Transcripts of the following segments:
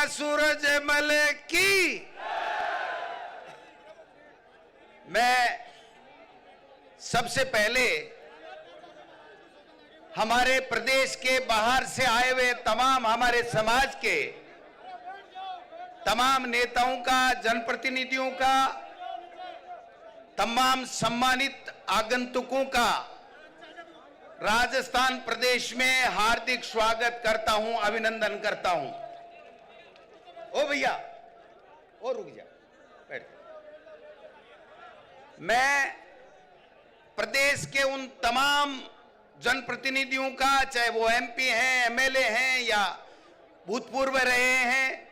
सूरजमल की। मैं सबसे पहले हमारे प्रदेश के बाहर से आए हुए तमाम हमारे समाज के तमाम नेताओं का, जनप्रतिनिधियों का, तमाम सम्मानित आगंतुकों का राजस्थान प्रदेश में हार्दिक स्वागत करता हूं, अभिनंदन करता हूं। ओ भैया, ओ रुक जा, बैठ। मैं प्रदेश के उन तमाम जनप्रतिनिधियों का, चाहे वो एमपी हैं, एमएलए हैं या भूतपूर्व रहे हैं,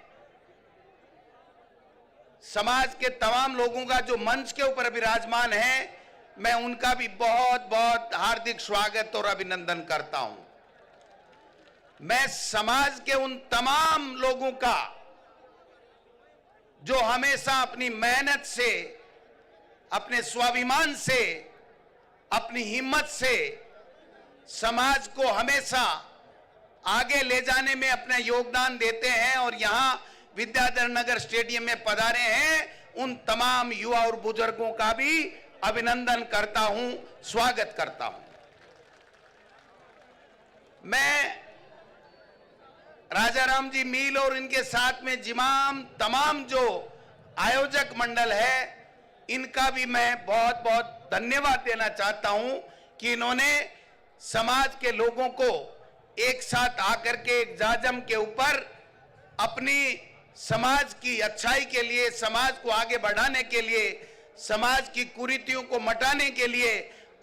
समाज के तमाम लोगों का जो मंच के ऊपर विराजमान है, मैं उनका भी बहुत बहुत हार्दिक स्वागत और अभिनंदन करता हूं। मैं समाज के उन तमाम लोगों का जो हमेशा अपनी मेहनत से, अपने स्वाभिमान से, अपनी हिम्मत से समाज को हमेशा आगे ले जाने में अपना योगदान देते हैं और यहां विद्याधर नगर स्टेडियम में पधारे हैं, उन तमाम युवा और बुजुर्गों का भी अभिनंदन करता हूं, स्वागत करता हूं। मैं राजाराम जी मील और इनके साथ में तमाम जो आयोजक मंडल है, इनका भी मैं बहुत बहुत धन्यवाद देना चाहता हूं कि इन्होंने समाज के लोगों को एक साथ आकर के एक जाजम के ऊपर अपनी समाज की अच्छाई के लिए, समाज को आगे बढ़ाने के लिए, समाज की कुरीतियों को मिटाने के लिए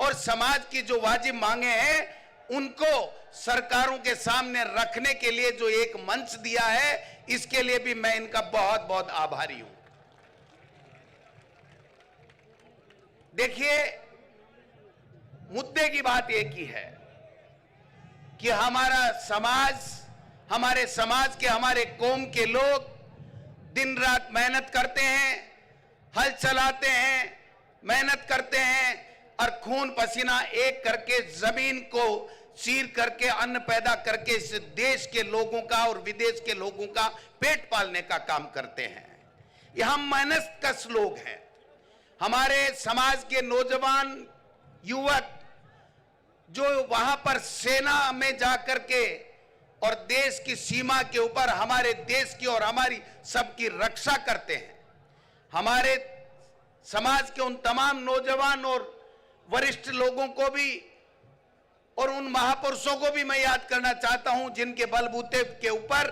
और समाज की जो वाजिब मांगे हैं उनको सरकारों के सामने रखने के लिए जो एक मंच दिया है, इसके लिए भी मैं इनका बहुत बहुत आभारी हूं। देखिए, मुद्दे की बात एक ही है कि हमारा समाज, हमारे समाज के, हमारे कौम के लोग दिन रात मेहनत करते हैं, हल चलाते हैं, मेहनत करते हैं और खून पसीना एक करके जमीन को चीर करके अन्न पैदा करके इस देश के लोगों का और विदेश के लोगों का पेट पालने का काम करते हैं। ये हम मेहनत कश लोग हैं। हमारे समाज के नौजवान युवक जो वहां पर सेना में जाकर के और देश की सीमा के ऊपर हमारे देश की और हमारी सबकी रक्षा करते हैं, हमारे समाज के उन तमाम नौजवान और वरिष्ठ लोगों को भी और उन महापुरुषों को भी मैं याद करना चाहता हूं जिनके बलबूते के ऊपर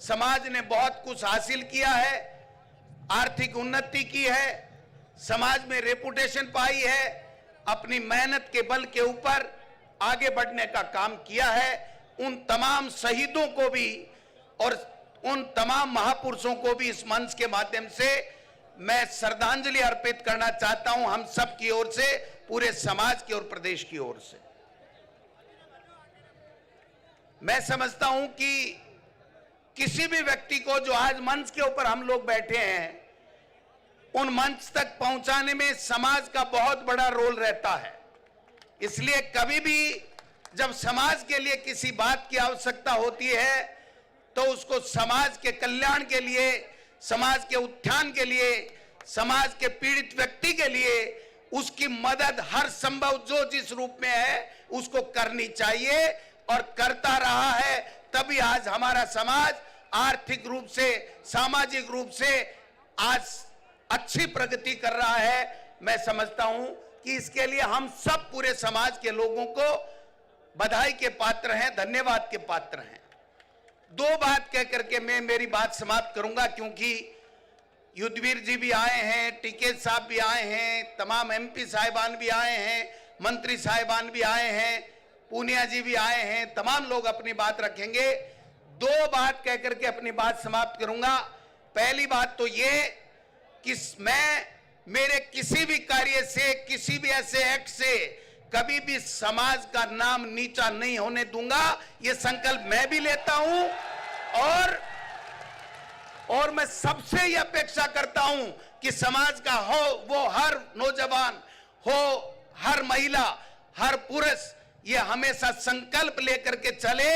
समाज ने बहुत कुछ हासिल किया है, आर्थिक उन्नति की है, समाज में रेपुटेशन पाई है, अपनी मेहनत के बल के ऊपर आगे बढ़ने का काम किया है। उन तमाम शहीदों को भी और उन तमाम महापुरुषों को भी इस मंच के माध्यम से मैं श्रद्धांजलि अर्पित करना चाहता हूं, हम सब की ओर से, पूरे समाज की और प्रदेश की ओर से। मैं समझता हूं कि किसी भी व्यक्ति को जो आज मंच के ऊपर हम लोग बैठे हैं, उन मंच तक पहुंचाने में समाज का बहुत बड़ा रोल रहता है। इसलिए कभी भी जब समाज के लिए किसी बात की आवश्यकता होती है तो उसको समाज के कल्याण के लिए, समाज के उत्थान के लिए, समाज के पीड़ित व्यक्ति के लिए उसकी मदद हर संभव जो जिस रूप में है उसको करनी चाहिए और करता रहा है। तभी आज हमारा समाज आर्थिक रूप से, सामाजिक रूप से आज अच्छी प्रगति कर रहा है। मैं समझता हूं कि इसके लिए हम सब पूरे समाज के लोगों को बधाई के पात्र हैं, धन्यवाद के पात्र हैं। दो बात कह करके मैं मेरी बात समाप्त करूंगा, क्योंकि युद्धवीर जी भी आए हैं, टीके साहब भी आए हैं, तमाम एमपी साहिबान भी आए हैं, मंत्री साहिबान भी आए हैं, पूनिया जी भी आए हैं, तमाम लोग अपनी बात रखेंगे। दो बात कह करके अपनी बात समाप्त करूंगा। पहली बात तो ये कि मैं मेरे किसी भी कार्य से, किसी भी ऐसे एक्ट से कभी भी समाज का नाम नीचा नहीं होने दूंगा, ये संकल्प मैं भी लेता हूं और मैं सबसे ये अपेक्षा करता हूं कि समाज का हो वो हर नौजवान हो, हर महिला, हर पुरुष ये हमेशा संकल्प लेकर के चले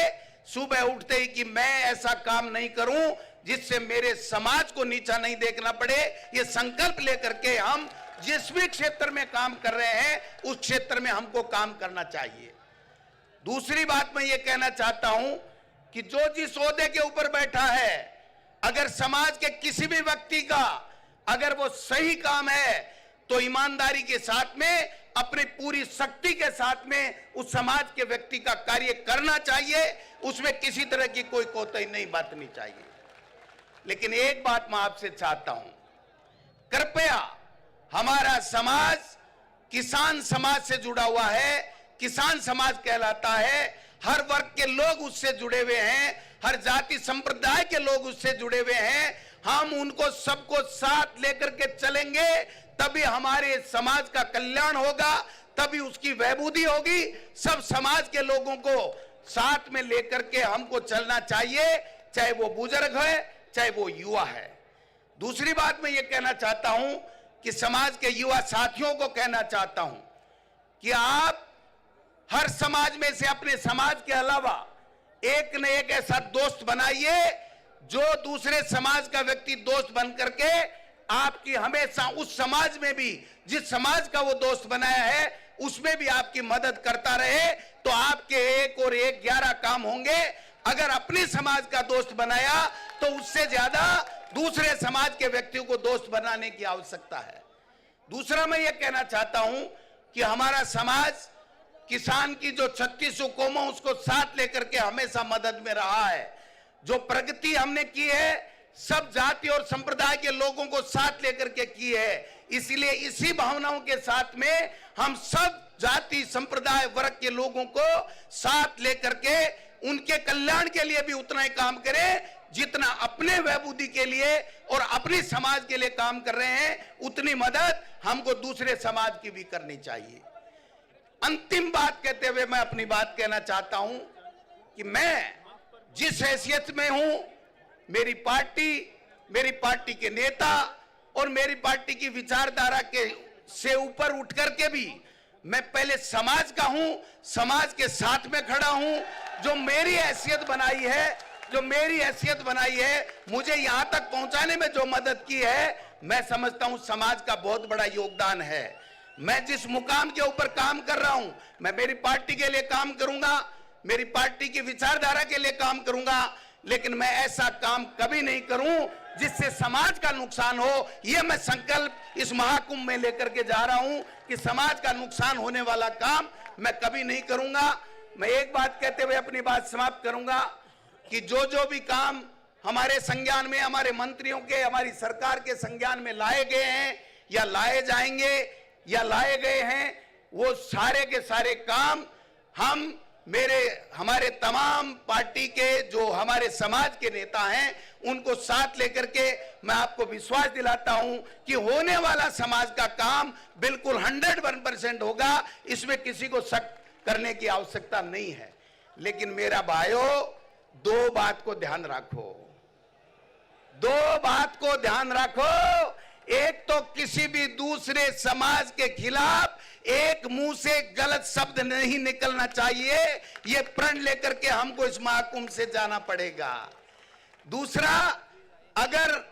सुबह उठते ही कि मैं ऐसा काम नहीं करूं, जिससे मेरे समाज को नीचा नहीं देखना पड़े। ये संकल्प लेकर के हम जिस भी क्षेत्र में काम कर रहे हैं उस क्षेत्र में हमको काम करना चाहिए। दूसरी बात मैं ये कहना चाहता हूं कि जो जिस ओहदे के ऊपर बैठा है, अगर समाज के किसी भी व्यक्ति का अगर वो सही काम है तो ईमानदारी के साथ में अपनी पूरी शक्ति के साथ में उस समाज के व्यक्ति का कार्य करना चाहिए, उसमें किसी तरह की कोई कोताही नहीं बरतनी चाहिए। लेकिन एक बात मैं आपसे चाहता हूं, कृपया हमारा समाज किसान समाज से जुड़ा हुआ है, किसान समाज कहलाता है, हर वर्ग के लोग उससे जुड़े हुए हैं, हर जाति संप्रदाय के लोग उससे जुड़े हुए हैं। हम उनको सबको साथ लेकर के चलेंगे तभी हमारे समाज का कल्याण होगा, तभी उसकी बहबूदी होगी। सब समाज के लोगों को साथ में लेकर के हमको चलना चाहिए, चाहे वो बुजुर्ग है चाहे वो युवा है। दूसरी बात मैं ये कहना चाहता हूं कि समाज के युवा साथियों को कहना चाहता हूं कि आप हर समाज में से अपने समाज के अलावा एक न एक ऐसा दोस्त बनाइए जो दूसरे समाज का व्यक्ति दोस्त बन करके आपकी हमेशा उस समाज में भी जिस समाज का वो दोस्त बनाया है उसमें भी आपकी मदद करता रहे, तो आपके 1 और 1 11 काम होंगे। अगर अपने समाज का दोस्त बनाया तो उससे ज्यादा दूसरे समाज के व्यक्तियों को दोस्त बनाने की आवश्यकता है। दूसरा मैं ये कहना चाहता हूं कि हमारा समाज किसान की जो 36 कौम है उसको साथ लेकर के हमेशा मदद में रहा है। जो प्रगति हमने की है सब जाति और संप्रदाय के लोगों को साथ लेकर के की है। इसलिए इसी भावनाओं के साथ में हम सब जाति संप्रदाय वर्ग के लोगों को साथ लेकर के उनके कल्याण के लिए भी उतना ही काम करें जितना अपने बहबूदी के लिए और अपने समाज के लिए काम कर रहे हैं, उतनी मदद हमको दूसरे समाज की भी करनी चाहिए। अंतिम बात कहते हुए मैं अपनी बात कहना चाहता हूं कि मैं जिस हैसियत में हूं, मेरी पार्टी के नेता और मेरी पार्टी की विचारधारा के से ऊपर उठ करके भी मैं पहले समाज का हूं, समाज के साथ में खड़ा हूं। जो मेरी हैसियत बनाई है, मुझे यहां तक पहुंचाने में जो मदद की है, मैं समझता हूं समाज का बहुत बड़ा योगदान है। मैं जिस मुकाम के ऊपर काम कर रहा हूं, मैं मेरी पार्टी के लिए काम करूंगा, मेरी पार्टी की विचारधारा के लिए काम करूंगा, लेकिन मैं ऐसा काम कभी नहीं करूं जिससे समाज का नुकसान हो। यह मैं संकल्प इस महाकुंभ में लेकर के जा रहा हूं कि समाज का नुकसान होने वाला काम मैं कभी नहीं करूंगा। मैं एक बात कहते हुए अपनी बात समाप्त करूंगा कि जो भी काम हमारे संज्ञान में, हमारे मंत्रियों के, हमारी सरकार के संज्ञान में लाए गए हैं या लाए जाएंगे या लाए गए हैं, वो सारे के सारे काम हमारे तमाम पार्टी के जो हमारे समाज के नेता हैं उनको साथ लेकर के मैं आपको विश्वास दिलाता हूं कि होने वाला समाज का काम बिल्कुल 101% होगा। इसमें किसी को शक करने की आवश्यकता नहीं है। लेकिन मेरा भाइयों, 2 बात को ध्यान रखो। एक तो किसी भी दूसरे समाज के खिलाफ एक मुंह से गलत शब्द नहीं निकलना चाहिए। ये प्रण लेकर के हमको इस महाकुंभ से जाना पड़ेगा। दूसरा, अगर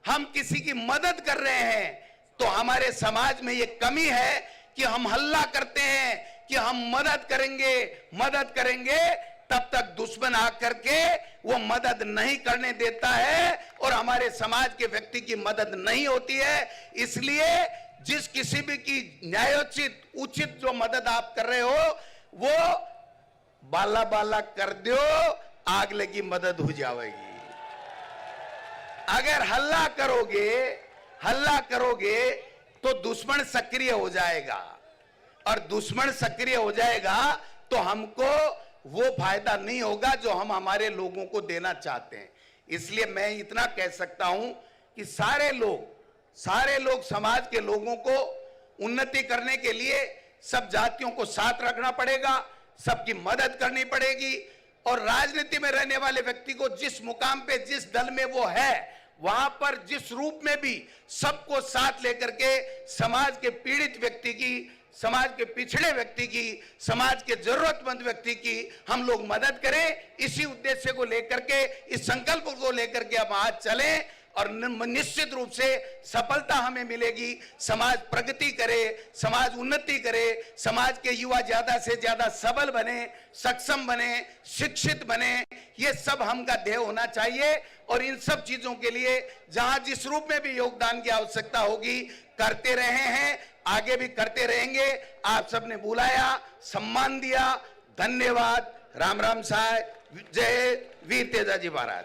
हम किसी की मदद कर रहे हैं तो हमारे समाज में ये कमी है कि हम हल्ला करते हैं कि हम मदद करेंगे, तब तक दुश्मन आकर के वो मदद नहीं करने देता है और हमारे समाज के व्यक्ति की मदद नहीं होती है। इसलिए जिस किसी भी की न्यायोचित उचित जो मदद आप कर रहे हो वो बाला कर दो, आग लगी मदद हो जाएगी। अगर हल्ला करोगे तो दुश्मन सक्रिय हो जाएगा, और दुश्मन सक्रिय हो जाएगा तो हमको वो फायदा नहीं होगा जो हम हमारे लोगों को देना चाहते हैं। इसलिए मैं इतना कह सकता हूं कि सारे लोग समाज के लोगों को उन्नति करने के लिए सब जातियों को साथ रखना पड़ेगा, सबकी मदद करनी पड़ेगी, और राजनीति में रहने वाले व्यक्ति को जिस मुकाम पे, जिस दल में वो है, वहां पर जिस रूप में भी सबको साथ लेकर के समाज के पीड़ित व्यक्ति की समाज के पिछड़े व्यक्ति की, समाज के जरूरतमंद व्यक्ति की हम लोग मदद करें। इसी उद्देश्य को लेकर के, इस संकल्प को लेकर के हम आज चलें और निश्चित रूप से सफलता हमें मिलेगी। समाज प्रगति करे, समाज उन्नति करे, समाज के युवा ज्यादा से ज्यादा सबल बने, सक्षम बने, शिक्षित बने, ये सब हमका ध्येय होना चाहिए। और इन सब चीजों के लिए जहां जिस रूप में भी योगदान की आवश्यकता होगी करते रहे हैं, आगे भी करते रहेंगे। आप सबने बुलाया, सम्मान दिया, धन्यवाद। राम राम साहब, जय वीर तेजाजी महाराज।